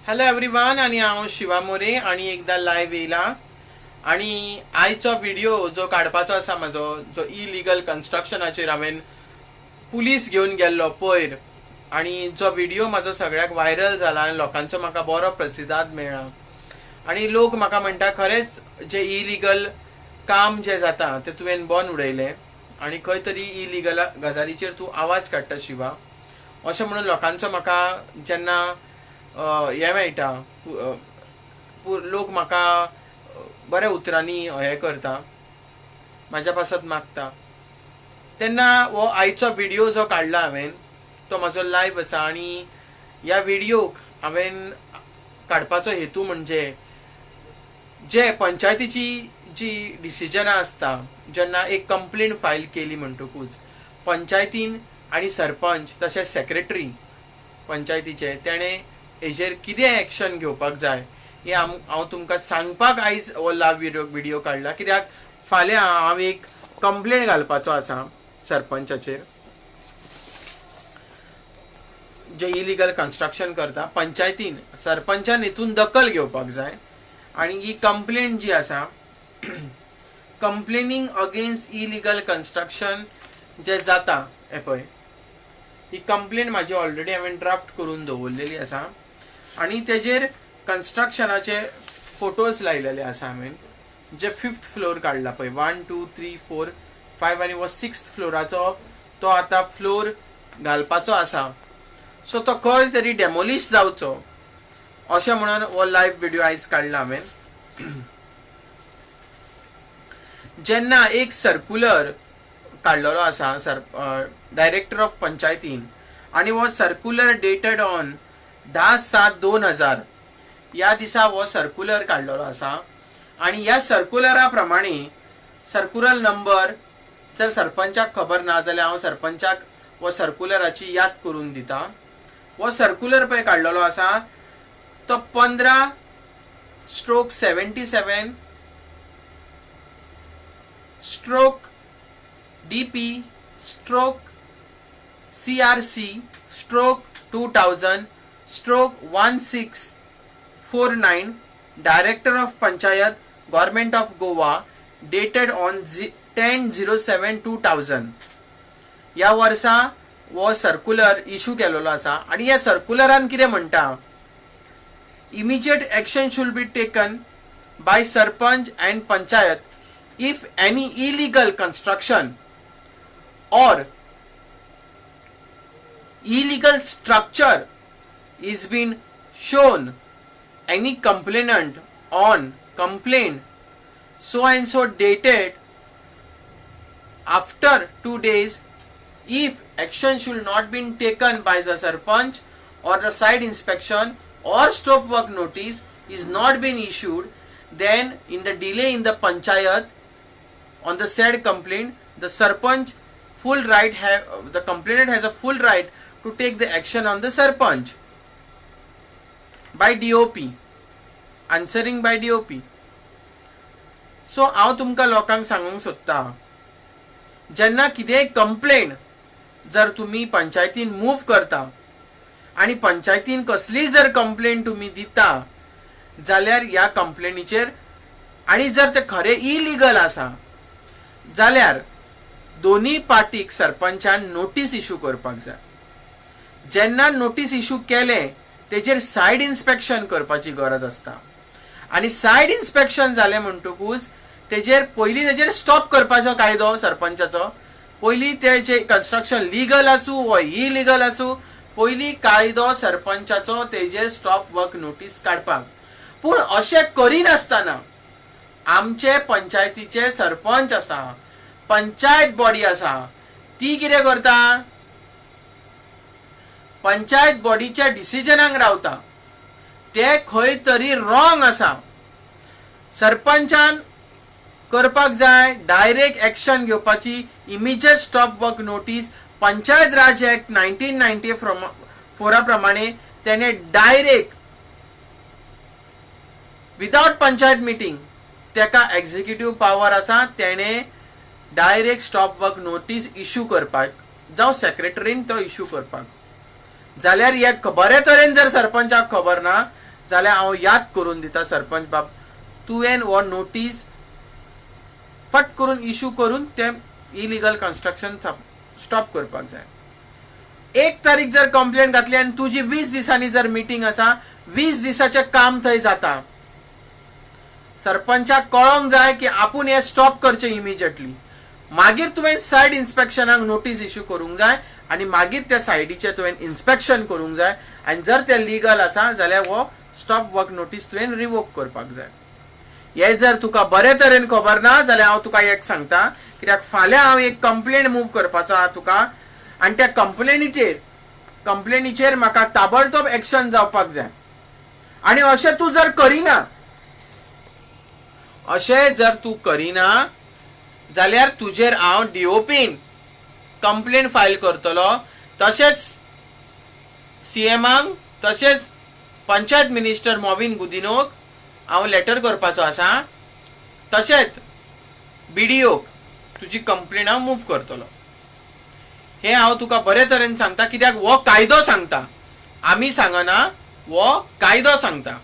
Hello everyone आणि हांव शिवा मोरे आणि एकदा लायव्ह येयला आणि आयचो व्हिडिओ जो काडपाचो आसा म्हाजो जो इलिगल कन्स्ट्रक्शनाचेर हांवें पुलीस घेवन गेल्लो पयर आणि जो व्हिडिओ म्हाजो सगळ्याक व्हायरल जाला आनी लोकांचो म्हाका बरो प्रतिसाद मेळ्ळा आणि लोक म्हाका म्हणटा खरेंच जे इलिगल काम जे जाता ते तुवें बंद उडयलें आणि खंय तरी इलिगल गजालीचेर तूं आवाज काडटा शिवा अशें म्हणून लोकांचो म्हाका जेन्ना हे मेळटा लोक म्हाका बऱ्या उतरांनी हे करता म्हाज्या पासत मागता तेन्ना हो आयचो व्हिडिओ जो काडला हांवें तो म्हाजो लायव्ह आसा आणि ह्या व्हिडिओक हांवें काडपाचो हेतू म्हणजे जे पंचायतीची जी डिसिजनां आसता जेन्ना एक कंप्लेंट फायल केली म्हणटकूच पंचायतीन आणि सरपंच तशेंच सेक्रेटरी पंचायतीचे तेणें हेजेर कितें एक्शन घेवपाक जाय हे हांव तुमकां सांगपाक आयज हो लायव्ह व्हिडिओ काडला कित्याक फाल्यां हांव एक कंप्लेंट घालपाचो आसा सरपंचाचेर जे इलिगल कन्स्ट्रक्शन करता पंचायतीन सरपंचान हितून दखल घेवपाक जाय आणि ही कंप्लेंट जी आसा कंप्लेनिंग अगेन्स्ट इलिगल कन्स्ट्रक्शन जे जाता हे पळय ही कंप्लेंट म्हाजी ऑलरेडी हांवें ड्राफ्ट करून दवरलेली आसा आणि तेजेर कन्स्ट्रक्शनाचे फोटोज लायलेले आसा हांवें जे 5th फ्लोर काडला पळय 1 2 3 4 5 आनी हो 6th फ्लोराचो तो आतां फ्लोर घालपाचो आसा सो तो खंय तरी डेमोलिश जावचो अशें म्हणून हो लायव्ह व्हिडिओ आयज काडला हांवें जेन्ना एक सर्क्युलर काडलेलो आसा डायरेक्टर ऑफ पंचायतीन आणि हो सर्क्युलर डेटेड ऑन 10/7/2000 या दिसा हो सर्क्युलर काडलेलो आसा आणि ह्या सर्क्युलरा प्रमाणे सर्क्युलर नंबर जर सरपंचाक खबर ना जाल्यार हांव सरपंचाक हो सर्क्युलराची याद करून दिता हो सर्क्युलर पळय काडलेलो आसा तो 15/DP/CRC/2000/1649 director of panchayat government of Goa dated on 10/07/2000 या वर्सा वो सर्क्युलर इश्यू केलेलो आसा आणि या सर्क्युलरान कितें म्हणटा immediate action should be taken by sarpanch and panchayat if any illegal construction or illegal structure is been shown any complainant on complaint so and so dated after 2 days if action should not been taken by the sarpanch or the site inspection or stop work notice is not been issued, then in the delay in the panchayat on the said complaint the sarpanch the complainant has a full right to take the action on the sarpanch by DOP, answering by DOP. So हांव तुमकां लोकांक सांगूंक सोदता जेन्ना कितेंय complaint जर तुम्ही पंचायतीन मूव करता आणि पंचायतीन कसली जर कंप्लेंट तुम्ही दिता जाल्यार ह्या कंप्लेनीचेर आणि जर ते खरे इलिगल आसा जाल्यार दोन्ही पार्टीक सरपंचान नोटीस इश्यू करपाक जाय जेन्ना नोटीस इश्यू केले तेजेर सायड इन्स्पेक्शन करपाची गरज आसता आणि सायड इन्स्पेक्शन जालें म्हणटकूच तेजेर पयलीं तेजेर स्टॉप करपाचो कायदो सरपंचाचो पयलीं तेजें कन्स्ट्रक्शन लीगल आसूं वा इलिगल आसूं पयलीं कायदो सरपंचाचो तेजेर स्टॉप वर्क नोटीस काडपाक पूण अशें करिनासतना आमचे पंचायतीचे सरपंच आसा पंचायत बॉडी आसा ती कितें करता पंचायत बॉडीच्या डिसिजनाक रावता ते खंय तरी रॉंग आसा सरपंचान करपाक जाय डायरेक्ट एक्शन घेवपाची immediate stop work notice panchayat Raj act 1994 प्रमाणे त्याने डायरेक्ट विदाउट पंचायत मीटिंग तेका एक्झिक्युटिव्ह पावर आसा तेणे direct stop work notice issue करपाक जावं सेक्रेटरीन तो इश्यू करपाक जाल्यार हे बरे तरेन जर सरपंचाक खबर ना जाल्यार हांव याद करून दिता सरपंच बाब, तुवें हो नोटीस फट करून इश्यू करून ते इलिगल कन्स्ट्रक्शन स्टॉप करपाक जाय. 1 तारीख जर कंप्लेंट घातली आनी तुजी 20 दिसांनी जर मिटींग आसा, 20 दिसाचें काम थंय जाता. सरपंचाक कळोंक जाय की आपूण हे स्टॉप करचें इमिजिएटली. मागीर तुवें सायड इन्स्पेक्शनाक नोटीस इश्यू करूंक जाय आनी मागीर त्या सायडीचें तुवें इन्स्पेक्शन करूंक जाय. आनी जर ते लिगल आसा जाल्यार हो स्टॉप वर्क नोटीस तुवें रिवोक करपाक जाय. हे जर तुका बरे तरेन खबर ना जाल्यार हांव तुका एक सांगता, कित्याक फाल्यां हांव एक कंप्लेंट मूव करपाचो आहा तुका, आनी त्या कंप्लेनीचेर म्हाका ताबडतोब एक्शन जावपाक जाय. आनी अशें तूं जर करिना जाल्यार तुजेर हांव डीओपीन कंप्लेंट फायल करतलो. तशेंच सीएमाक, तशेंच पंचायत मिनिस्टर मॉविन गुदिनोक हांव लेटर करपाचो आसा. तशेंच बीडीओक तुजी कंप्लेंट हांव मूव करतलो. हे हांव तुका बरे तरेन सांगता, कित्याक हो कायदो सांगता, आमी सांगना, हो कायदो सांगता.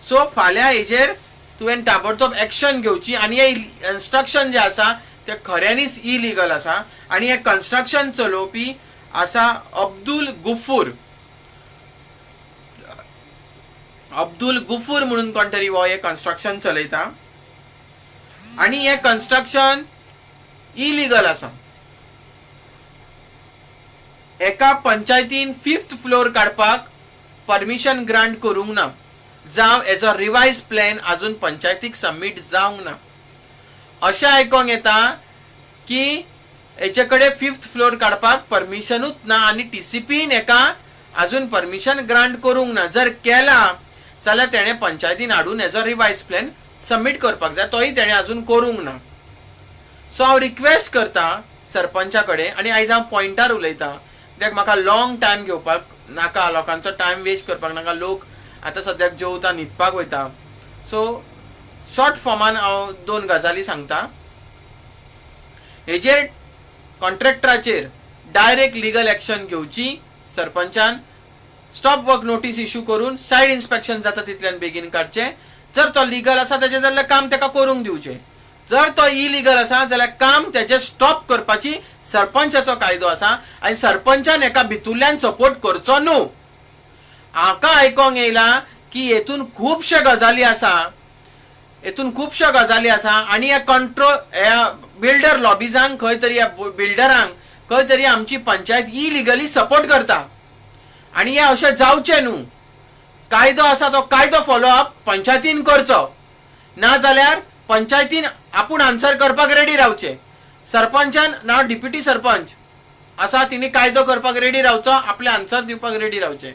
सो फाल्यां हेजेर तुवें ताबडतोब एक्शन घेवची. आनी हे इन्स्ट्रक्शन जे आसा ते खऱ्यांनीच इलिगल आसा. आनी हे कन्स्ट्रक्शन चलोवपी आसा अब्दुल गुफूर म्हणून कोण तरी हो हे कन्स्ट्रक्शन चलयता. आनी हे कन्स्ट्रक्शन इलिगल आसा. एका पंचायतीन 5th फ्लोर काडपाक परमिशन ग्रांट करूंक ना, जावं हेजो रिवाइज प्लॅन अजून पंचायतीक सबमीट जावंक ना. अशें आयकोंक येता की हेचे कडेन 5th फ्लोर काडपाक परमिशनूच ना आनी टीसीपीन हेका अजून परमिशन ग्रांट करूंक ना. जर केला जाल्यार तेणे पंचायतीन हाडून हेजो रिवाइज प्लॅन सबमीट करपाक जाय, तोय तेणे अजून करूंक ना. सो हांव रिक्वेस्ट करता सरपंचा कडेन, आनी आयज हांव पॉयंटार उलयता, कित्याक म्हाका लॉंग टायम घेवपाक नाका, लोकांचो टायम वेस्ट करपाक नाका. लोक आतां सद्याक जेवता, न्हिदपाक वयता. सो शॉर्ट फॉर्मान हांव 2 गजाली सांगता. हेजेर कॉन्ट्रॅक्टराचेर डायरेक्ट लिगल एक्शन घेवची सरपंचान. स्टॉप वर्क नोटीस इश्यू करून सायड इन्स्पेक्शन जाता तितल्यान बेगीन काडचें. जर तो लिगल आसा तेजें जाल्यार काम तेका करूंक दिवचें. जर तो इलिगल आसा जाल्यार काम तेजें स्टॉप करपाची सरपंचाचो कायदो आसा. आनी सरपंचान हेका भितुरल्यान सपोर्ट करचो न्हू. हाका आयकोंक येयला की हेतून खुबश्यो गजाली आसा आनी ह्या बिल्डर लॉबीजांक खंय तरी, ह्या बिल्डरांक खंय तरी आमची पंचायत इलिगली सपोर्ट करता. आनी हे अशें जावचें न्हू. कायदो आसा तो कायदो फॉलो अप पंचायतीन करचो, ना जाल्यार पंचायतीन आपूण आन्सर करपाक रेडी रावचें. सरपंचान ना डिप्युटी सरपंच आसा, तिणी कायदो करपाक रेडी रावचो, आपले आन्सर दिवपाक रेडी रावचें.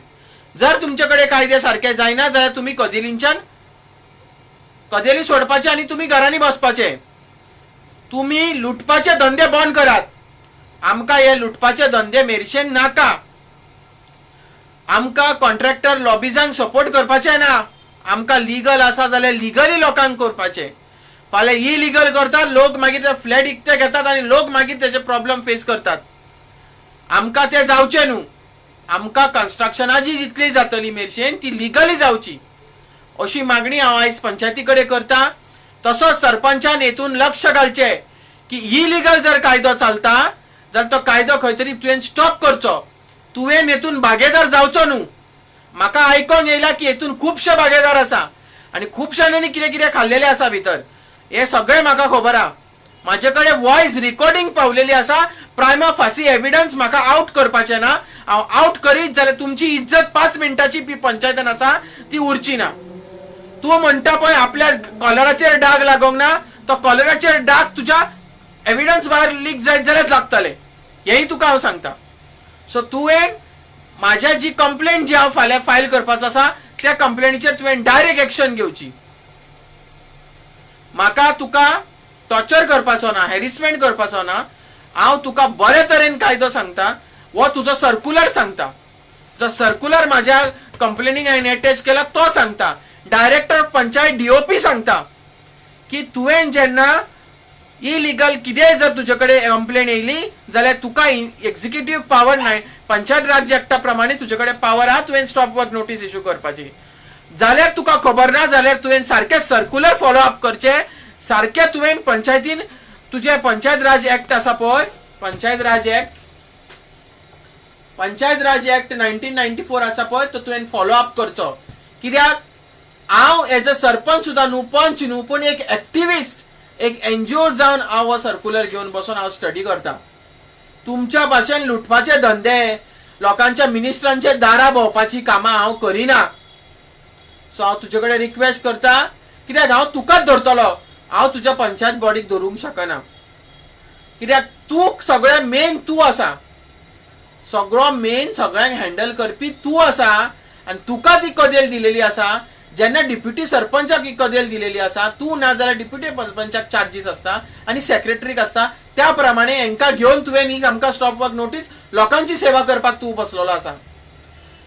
जर तुमचे कडेन कायदे सारके जायना जाल्यार तुमी कदेली सोडपाचे आनी तुमी घरांनी बसपाचे. तुमी लुटपाचे धंदे बंद करात. आमकां हे लुटपाचे धंदे मेरशेन नाका. आमकां कॉन्ट्रॅक्टर लॉबीजांक सपोर्ट करपाचे ना. आमकां लिगल आसा जाल्यार लिगली लोकांक करपाचे. फाल्यां इलिगल करतात लोक, मागीर ते फ्लॅट इकते घेतात आनी लोक मागीर तेजे प्रॉब्लेम फेस करतात. आमकां ते जावचें न्हू. आमकां कन्स्ट्रक्शनाची जितली जातली मेरशेन ती लिगली जावची, अशी मागणी हांव आयज पंचायती कडेन करता. तसोच सरपंचान हेतून लक्ष घालचें की इलिगल जर कायदो चलता जाल्यार तो कायदो खंय तरी तुवें स्टॉप करचो. तुवें हेतून भागेदार जावचो न्हू. म्हाका आयकोंक येयला की हेतून खुबशे भागेदार आसा आनी खुबशांनी कितें कितें खाल्लेलें आसा भितर. हे सगळें म्हाका खबर आहा. म्हाजे कडेन वॉयस रिकॉर्डिंग पावलेली आसा. प्रायमा फासी एविडन्स म्हाका आउट करपाचें ना. हांव आउट करीत जाल्यार तुमची इज्जत 5 मिनटाची पंचायतान आसा ती उरची ना. तूं म्हणटा पळय आपल्या कॉलराचेर डाग लागोंक ना, तो कॉलराचेर डाग तुज्या एविडन्स भायर लीक जायत जाल्यार लागतले. हेय तुका हांव सांगता. सो तुवें म्हाज्या जी कंप्लेंट जी हांव फाल्यां फायल करपाचो आसा त्या कंप्लेनीचेर तुवें डायरेक्ट एक्शन घेवची. म्हाका तुका टॉर्चर करपाचो ना, हॅरिसमेंट करपाचो ना. हांव तुका बरे तरेन कायदो सांगता. हो तुजो सर्क्युलर सांगता. जो सर्क्युलर म्हाज्या कंप्लेनीक हांवें अटॅच केला तो सांगता. डायरेक्टर ऑफ पंचायत डीओपी सांगता की तुवें जेन्ना इलिगल कितेंय जर तुजे कडेन कंप्लेन येयली जाल्यार तुका एक्झिक्युटिव्ह पावर नाही. पंचायत राज ऍक्टा प्रमाणे तुजे कडेन पावर आहा तुवें स्टॉप वर्क नोटीस इश्यू करपाची. जाल्यार तुका खबर ना जाल्यार तुवें सारकें सर्क्युलर फॉलो अप करचें, सारकें तुवें पंचायतीन तुजे पंचायत राज ऍक्ट आसा पळय, पंचायत राज ऍक्ट 1994 आसा पळय, तो तुवें फॉलो अप करचो. कित्याक हांव एज अ सरपंच सुद्दां न्हू, पंच न्हू, पूण एक एक्टिविस्ट, एक एनजीओ जावन हांव हो सर्क्युलर घेवन बसून हांव स्टडी करता. तुमच्या भाशेन लुटपाचे धंदे, लोकांच्या मिनिस्टरांचे दारा भोंवपाची कामां हांव करिना. सो हांव तुजे कडेन रिक्वेस्ट करता, कित्याक हांव तुकाच धरतलो, हांव तुज्या पंचायत बॉडीक धरूंक शकना. कित्याक तूं सगळें मेन तूं आसा, सगळो मेन सगळ्यांक हँडल करपी तूं आसा, आनी तुका ती कदेल दिलेली आसा. जेन्ना डिप्युटी सरपंचाक ही कदेल दिलेली आसा, तूं ना जाल्यार डिप्युटी सरपंचाक चार्जीस आसता आनी सेक्रेटरीक आसता. त्या प्रमाणे हांकां घेवन तुवें ही आमकां स्टॉप वर्क नोटीस, लोकांची सेवा करपाक तूं बसलेलो आसा.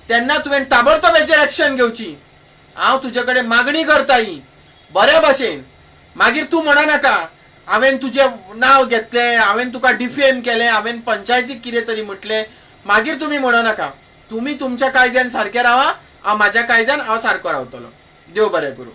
तेन्ना तुवें ताबडतोब हेचेर एक्शन घेवची. हांव तुजे कडेन मागणी करता ही बऱ्या भाशेन. मागीर तूं म्हणा नाका हांवें तुजें नांव घेतलें, हांवें तुका डिफेम केलें, हांवें पंचायतीक कितें तरी म्हटलें. मागीर तुमी म्हणो नाका. तुमी तुमच्या कायद्यान सारके रावा, हांव म्हाज्या कायद्यान हांव सारको रावतलो. देव बरें करूं.